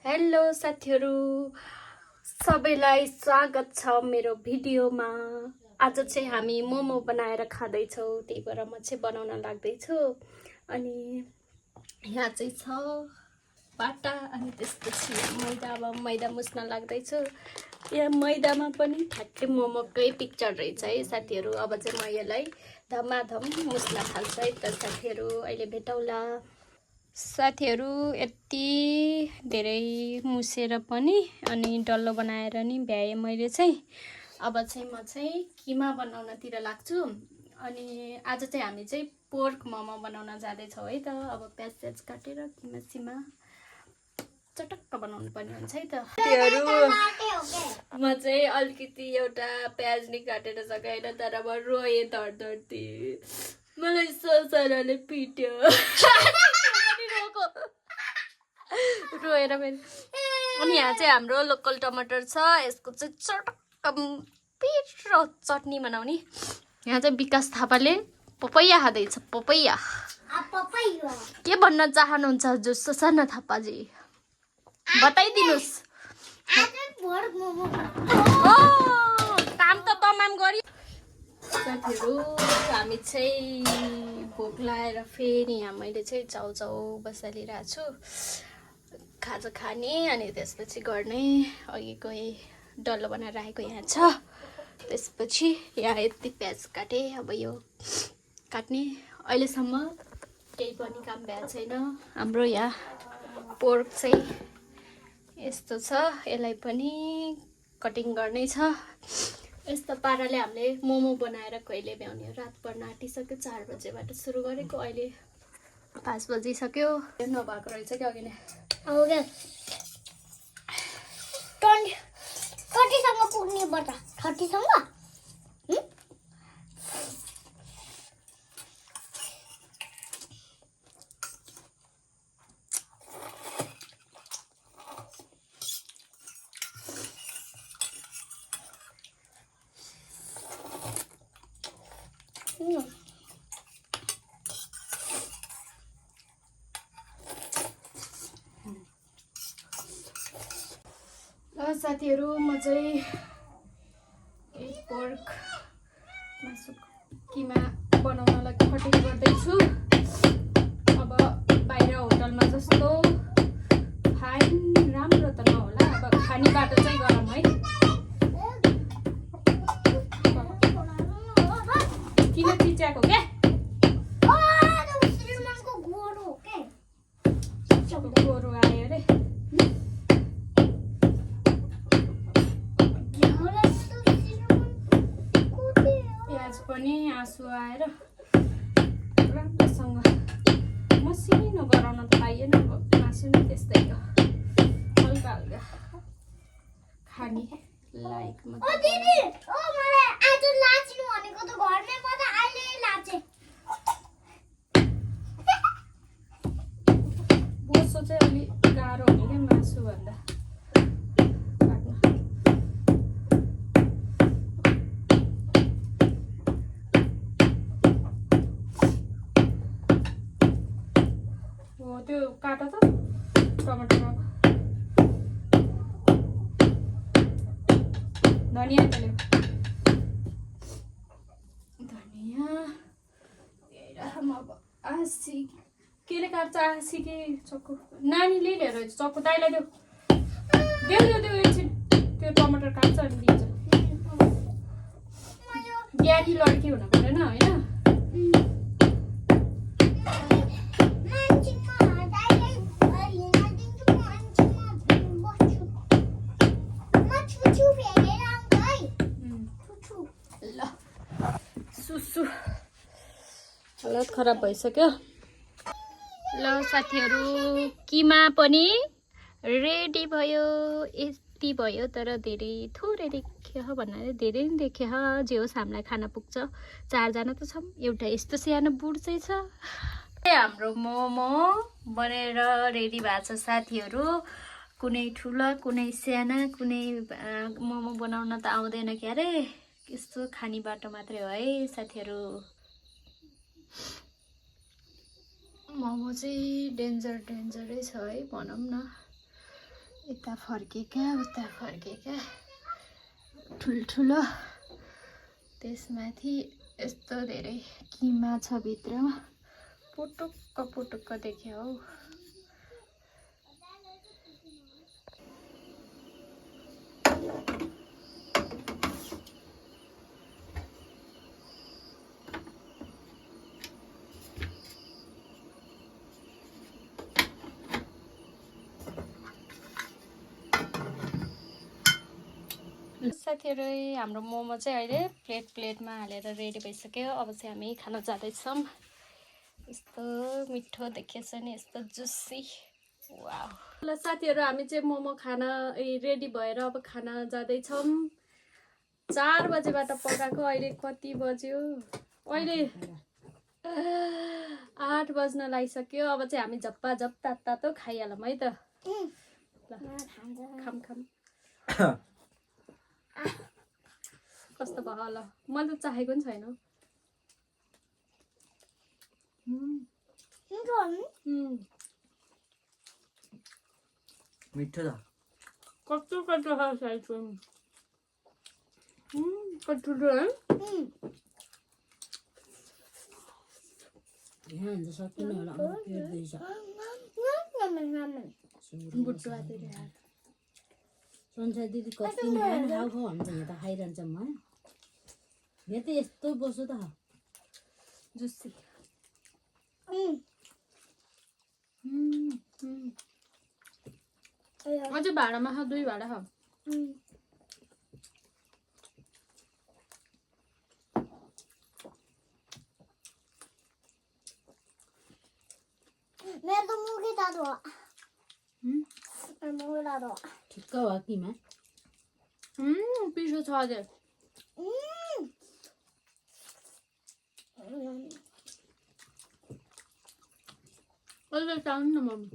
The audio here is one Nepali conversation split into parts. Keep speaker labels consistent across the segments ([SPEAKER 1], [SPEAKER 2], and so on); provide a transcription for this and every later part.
[SPEAKER 1] हेलो साथीहरु, सबैलाई स्वागत छ मेरो भिडियोमा। आज चाहिँ हामी मोमो बनाएर खाँदै छौं, त्यही भएर म चाहिँ बनाउन लाग्दै छु। अनि यहाँ चाहिँ छ पाटा अनि त्यसपछि मैदा मुस्न लाग्दै छु। यहाँ मैदामा पनि ठ्याक्कै मोमोकै पिक्चर रहेछ है साथीहरु। अब चाहिँ म यसलाई धमाधम मुस्न थाल्छु है त साथीहरु। अहिले भेटौला। साथीहरु, यति धेरै मुसेर पनि अनि डल्लो बनाएर नि भ्याए मैले चाहिँ। अब चाहिँ म चाहिँ किमा बनाउनतिर लाग्छु। अनि आज चाहिँ हामी चाहिँ पोर्क मोमो बनाउन जाँदैछौँ है त। अब प्याज काटेर किमा सिमा चटक्क बनाउनु पर्ने हुन्छ है त। साथीहरु, म चाहिँ अलिकति एउटा प्याज नि काटेर सकाएन, तर म रोएँ धडधड्ती। मलाई ससराले पिट्यो। रोएर पनि। अनि यहाँ चाहिँ हाम्रो लोकल टमाटर छ, यसको चाहिँ चटक्क पिरो चटनी बनाउने। यहाँ चाहिँ विकास थापाले पपैया खाँदैछ। पपैया के भन्न चाहनुहुन्छ हजुर ससाना थापाजी, बताइदिनुस्। काम त तमाम गरी। साथीहरु, हामी चाहिँ भोक लागेर फेरि यहाँ मैले चाहिँ चाउचाउ बसालिरहेको छु खाजा खाने अनि त्यसपछि गर्ने। अघि गए डल्लो बनाएर राखेको यहाँ छ। त्यसपछि यहाँ यति प्याज काटे। अब यो काट्ने अहिलेसम्म केही पनि काम भएको छैन। हाम्रो यहाँ पोर्क चाहिँ यस्तो छ, यसलाई पनि कटिङ गर्नै छ। यस्तो पाराले हामीले मोमो बनाएर कहिले भ्याउने। रात पर्न आँटिसक्यो, 4 बजेबाट सुरु गरेको, अहिले 5 बजिसक्यो। नभएको रहेछ क्या अघि नै।
[SPEAKER 2] हो गया 30 सँग पुग्ने पर्छ। 30 सँग
[SPEAKER 1] साथीहरु, म चाहिँ पोर्क मासु किमा बनाउनलाई कटिङ गर्दैछु। अब बाहिर होटलमा जस्तो फाइन राम्रो त नहोला, अब खाने बाटो चाहिँ गरम है। किन चिच्याको क्या? गोरु आयो अरे। पनि आँसु आएर राम्रोसँग मसिनो गराउन त पाइएन। मासु नि त्यस्तै हो, हल्का हल्का खाने लायक मात्रै। बोसो चाहिँ अलि गाह्रो हुने क्या मासु भन्दा। त्यो काट त टमाटरमा धनियाँ हाल्यो। धनियाँ अब आसी केले काट्छ? आसी कि चक्कु? नानीले लिएर चक्कु दाइलाई देऊ एकछिन। त्यो टमाटर काट्छ अनि दिन्छ। ज्ञानी लड्की हुनु परेन होइन। सुसु हालत खराब भइसक्यो। ल साथीहरु, किमा पनि रेडी भयो। यति भयो, तर धेरै थोरै देख्यो भन्नाले धेरै नै देख्यो। जे होस् हामीलाई खाना पुग्छ। 4 जना त छौँ, एउटा यस्तो सानो बुढ चाहिँ छ। हाम्रो मोमो बनेर रेडी भएको छ साथीहरु। कुनै ठुला कुनै साना, कुनै मोमो बनाउन त आउँदैन क्यारे। यस्तो खाने बाटो मात्रै हो है साथीहरु। मोमो चाहिँ डेन्जरै छ है भनौँ न। यता फर्केका उता फर्केका ठुल्ठुलो त्यसमाथि यस्तो धेरै किमा छ भित्रमा पुटुक्क पुटुक्क देख्यो हौ। साथीहरु हाम्रो मोमो चाहिँ अहिले प्लेटमा हालेर रेडी भइसक्यो। अब चाहिँ हामी खान जाँदैछौँ। यस्तो मिठो देखिएछ नि, यस्तो जुसी। वाउ। ल साथीहरु हामी चाहिँ मोमो खान रेडी भएर अब खान जाँदैछौँ। 4 बजेबाट पकाएको, अहिले कति बज्यो? अहिले 8 बज्न लागिसक्यो। अब चाहिँ हामी झप्पा झप तातो खाइहालौँ है त। ल खाम खाम। कस्तो भयो ल? मैले त चाहेको नि छैन।
[SPEAKER 3] मिठो छ।
[SPEAKER 1] कस्तो कस्तो खान्छ आइसक्रिम। कस्तो है?
[SPEAKER 4] यहाँ हुन्छ सकिन होला पेट्दैछ
[SPEAKER 1] बुट्टुवा दिदी यार।
[SPEAKER 4] संसार दिदी कति खानु खाऊ खाऊ भन्छ। यहाँ त खाइरहन्छ म। यहाँ त यस्तो बस्यो त
[SPEAKER 1] जुसी। अझै भाँडामा खा, 2 भाँडा खा।
[SPEAKER 2] मेरो त मुखै तातो हो। मुखै तातो हो।
[SPEAKER 4] ठिक्क हो किमा।
[SPEAKER 1] पिसो छ अझै। अझै चाहनु न मम्मी।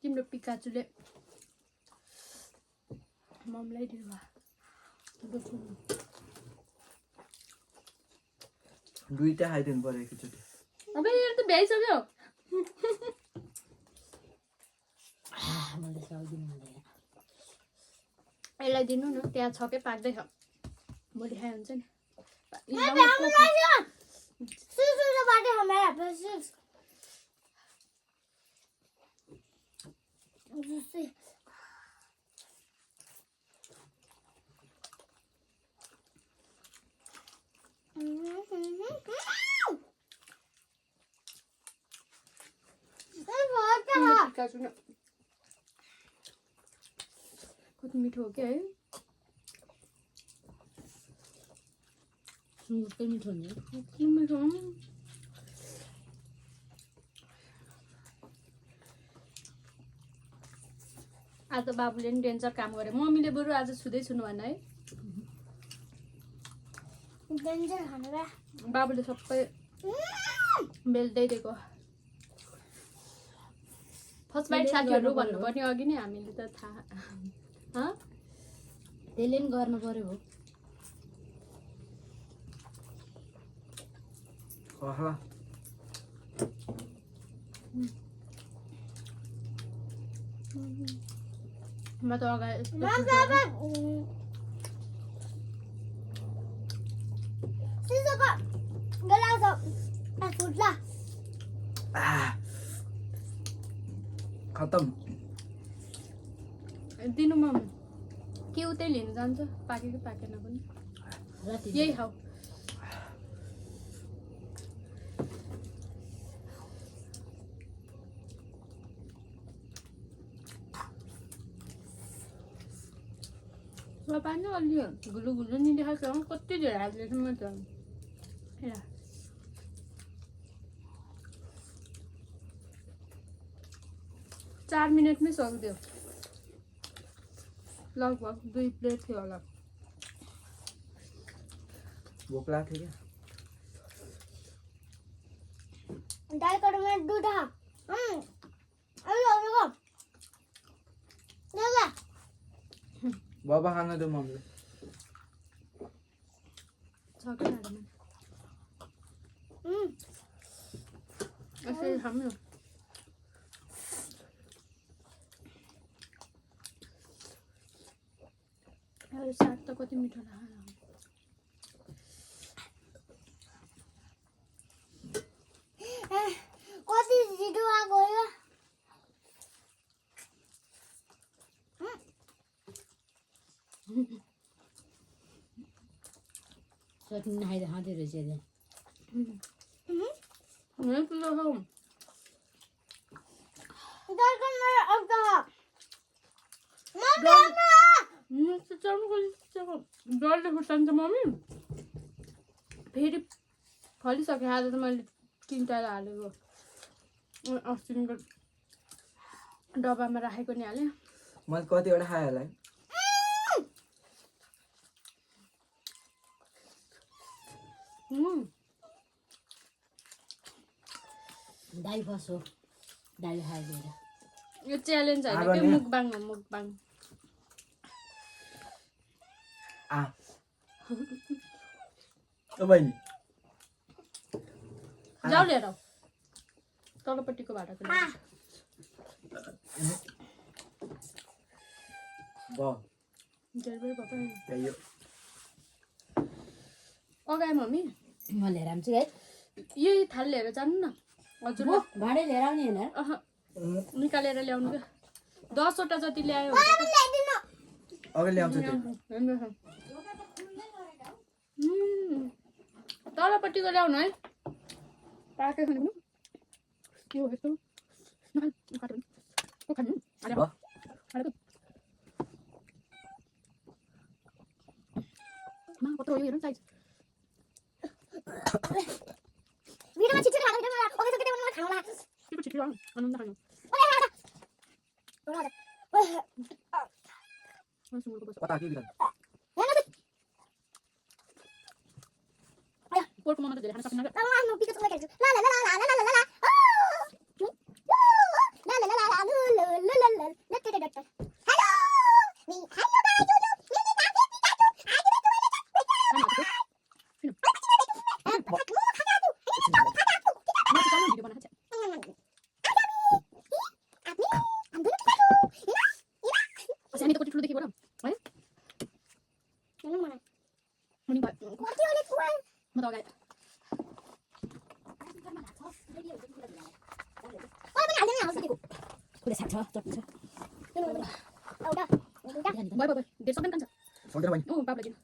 [SPEAKER 1] तिम्रो पिकाचुले मम्मीलाई दिनु भयो।
[SPEAKER 3] दुईटा खाइदिनु पर्यो एकैचोटि।
[SPEAKER 1] अब यो त भ्याइसक्यो।
[SPEAKER 4] मैले सक्दिनँ भन्दैन।
[SPEAKER 1] यसलाई दिनु न, त्यहाँ छकै पाक्दैछ। भोलि खाए हुन्छ नि। कति मिठो हो क्या है?
[SPEAKER 4] सुँगुरकै मिठो हुन्छ।
[SPEAKER 1] कति मिठो। आज बाबुले नि डेन्जर काम गरे। मम्मीले बरु आज छुँदै छुनु भएन है।
[SPEAKER 2] डेन्जर खानु बा।
[SPEAKER 1] बाबुले सबै बेल्दै दिएको। फर्स्ट बाइट साथीहरू भन्नुपर्ने अघि नै हामीले त थाहा।
[SPEAKER 4] त्यसले पनि गर्नु पर्यो हो। म त अगाडि
[SPEAKER 3] खतम।
[SPEAKER 1] दिनु मम्मी। के उतै लिनु जान्छ? पाक्यो कि पाकेन पनि यही खाऊ। पानी अलि गुलु गुलु नि देखाएको छ। कति धेरै हाल्दैछ म त। हेर 4 मिनटमै सक्दियो। लगभग 2 प्लेट थियो होला।
[SPEAKER 3] भोक लाग्थ्यो क्या।
[SPEAKER 2] डाइकर में दूध है। अरे
[SPEAKER 3] बाबा खाना दो मम्मी।
[SPEAKER 1] त्यसरी खानु यो साग त कति मिठो लाग्यो
[SPEAKER 2] कति छिटो आएको यो
[SPEAKER 4] चटनी नखाइदिए खाँदै रहेछ अहिले
[SPEAKER 2] दर्कन मेरो अग्दा
[SPEAKER 1] डरले खुर्सान्छ मम्मी फेरि फलिसक्यो आज त मैले तिनवटा हालेको अस्तिको डब्बामा राखेको नि हालेँ
[SPEAKER 3] मैले कतिवटा खाएँ होला है
[SPEAKER 4] दाई फर्स्ट हो दाई खाएर
[SPEAKER 1] यो च्यालेन्ज होइन
[SPEAKER 3] आगो
[SPEAKER 1] त्यो
[SPEAKER 3] नि।
[SPEAKER 1] मुकबाङ हो मुकबाङ
[SPEAKER 3] आ ओ बहिनी
[SPEAKER 1] जाऊ लिएर आऊ। तलपट्टिको भाडाको लिएर आऊ।
[SPEAKER 3] ब
[SPEAKER 1] डेलिभरी भएको नि।
[SPEAKER 3] यो
[SPEAKER 1] अगाए मम्मी
[SPEAKER 4] म लिएर आउँछु है
[SPEAKER 1] यही थाल लिएर जानु न हजुर
[SPEAKER 4] म भाँडै लिएर आउने होइन
[SPEAKER 1] अह निकालेर ल्याउनु क्या 10वटा जति ल्यायो
[SPEAKER 3] अगाडि ल्याउँछु त्यो
[SPEAKER 1] तलपट्टिको ल्याउनु है पाकै खानु के हो यस्तो खानु
[SPEAKER 3] ब
[SPEAKER 1] कत्रो यो हेर्नु साइज
[SPEAKER 2] भिडियोमा छिटो खानु भिडियोमा ओके सके त्यो मलाई खाउला
[SPEAKER 1] छिटो छिटो आनन्द खानु सुँगुरको बस
[SPEAKER 3] कता के बिरान
[SPEAKER 1] पोर्कको ममा त धेरै खान सक्दैन क्या
[SPEAKER 2] म पिको चुक्ला खेल्छु ला ला ला ला ला ला ला ला ला ला ला ला ला हेलो मी हेलो बाजु
[SPEAKER 1] भिडियो बनाएको छ सानी त कति ठुलो देखेको है मुनि भयो म त अगाडि
[SPEAKER 4] खुला साग छ चटनी छ
[SPEAKER 1] भयो भयो भयो धेरै सक्दैन कान्छ
[SPEAKER 3] सक्दैन बहिनी
[SPEAKER 1] बाबुलाई दिनु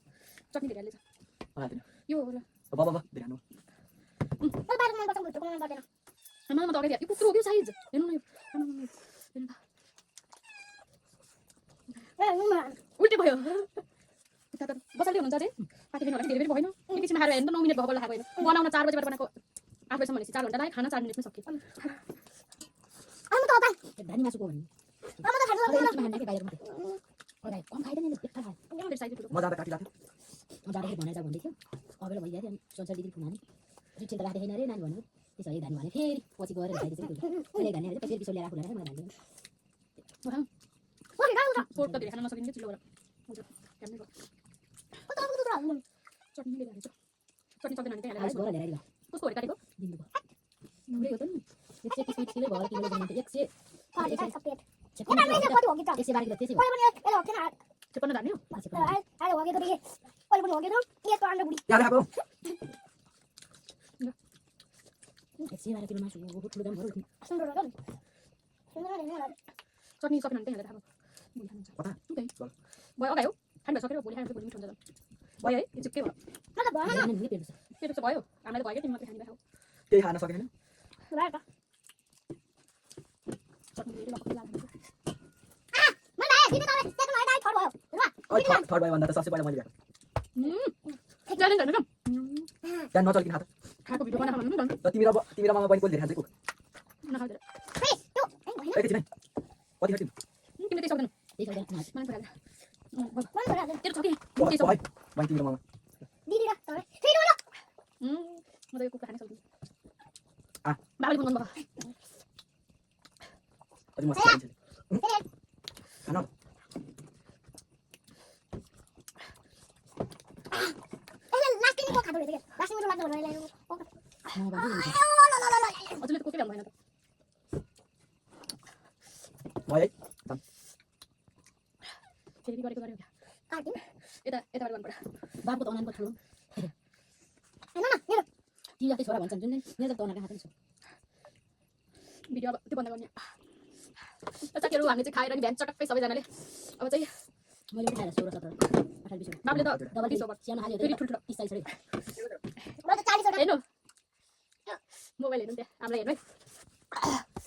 [SPEAKER 1] चट्नी धेरै हालेछ
[SPEAKER 3] हाल्दिन
[SPEAKER 1] यो होला
[SPEAKER 3] ब ब ब बिरान
[SPEAKER 1] आमा म त अगाडि यो कत्रो हो कि साइज हेर्नु न यो उल्टे भयो बसाल्दै हुनुहुन्छ अरे पाकिदिनु होला धेरै बेर भएन एकैछिन खाएर हेर्नु 9 मिनट भयो लगाएको होइन बनाउन 4 बजेबाट बनाएको 8 बजेसम्म भनेपछि 4 घन्टा लाग्यो खाना 4 मिनटमै सक्यो
[SPEAKER 4] धानी मासुको भन्ने बाहिर मात्रै अगाडि कम खाइदैन नि एक खाए
[SPEAKER 1] धेरै साइज ठुलो
[SPEAKER 3] म जाँदा काटिरहेको
[SPEAKER 4] म जाँदाखेरि भनेर जा भन्दै थियो अबेला भइरहेको थियो अनि संसार दिदी फोन हाने रिचेल त राखेको छैन अरे नानी भन्यो त्यसरी धानी भने फेरि पछि गएर खाइदिएछ कि अहिले धानी हालेर फेरि बिसो ल्याएर खुलाएर मलाई धानी
[SPEAKER 1] पोर्क त धेरै खान नसकिने चिल्लो गरेर हुन्छ हेर्नै भयो चट्नीले हालेछ चट्नी सक्दैन भने त्यहाँ
[SPEAKER 4] आइस
[SPEAKER 1] हालेर
[SPEAKER 4] गएर ल्याएर दिएको
[SPEAKER 1] कसको हरि काटेको
[SPEAKER 4] दिनुको उयो त नि 130 किलो भयो किलो बनाउँथे 100 112 किलो त्यसै भयो
[SPEAKER 1] 56 जाने हो
[SPEAKER 3] यहाँ राखो
[SPEAKER 4] 112 किलो मासु ठुलो दाम भयो
[SPEAKER 1] चट्नी सकिन भने त्यहाँ हालेर
[SPEAKER 3] कता
[SPEAKER 1] भयो अगायो खानु सकेर भोलि खानु भोलि मिठो हुन्छ भयो है यो के भयो पेट त भयो हामीलाई त भयो तिमी मात्रै खाने भयो
[SPEAKER 3] केही खान सकेन
[SPEAKER 1] चट्नी धेरै लक्क लाग्यो
[SPEAKER 3] थर्ड भयो भन्दा त सबसे पहिला मैले ल्याएको
[SPEAKER 1] च्यालेन्ज होइन
[SPEAKER 3] त्यहाँ नचल्किन हात
[SPEAKER 1] खाएको भिडियो बनाएको भन्नु
[SPEAKER 3] त तिमी र मामा बहिनी कसले धेरै खान्छ कुक
[SPEAKER 1] नखाँदैन
[SPEAKER 3] एकैछिन है कति खाँट्यौ
[SPEAKER 1] तिमीले त्यही सक्दैन
[SPEAKER 4] त्यही खाँदा
[SPEAKER 1] मलाई पराएर तेरो छ कि
[SPEAKER 3] है बहिनी तिमी र मामा
[SPEAKER 1] म त यो कुखुरा खान सक्दिनँ
[SPEAKER 3] आ
[SPEAKER 1] बाबाले फोन गर्नुभयो
[SPEAKER 3] अझै मस्त खान्छ खान
[SPEAKER 1] हजुरले त कोही बन्द भएन त
[SPEAKER 3] भयो है डन
[SPEAKER 1] फेरि गरेको गऱ्यो
[SPEAKER 2] काट्यो
[SPEAKER 1] यताबाट गर्नु पर्यो
[SPEAKER 4] बाबुको त अनानको ठुलो
[SPEAKER 2] हैन न मेरो
[SPEAKER 4] ती जस्तै छोरा भन्छन् जुन मेरो त अनाको हातै छ
[SPEAKER 1] भिडियो अब त्यो बन्द गर्ने साथीहरू हामीले चाहिँ खाएर नि बिहान चटक्कै सबैजनाले अब चाहिँ
[SPEAKER 4] मैले पनि खाएर 16 17 18 20
[SPEAKER 1] बाबुले त
[SPEAKER 4] डबल
[SPEAKER 1] 20 ओभर
[SPEAKER 4] सानो हाल्यो
[SPEAKER 1] फेरि ठुल्ठुलो
[SPEAKER 4] 30 40
[SPEAKER 2] म त 40 वटा
[SPEAKER 1] हेर्नु मोबाइल हेर्नु त्यहाँ हामीलाई हेर्नु है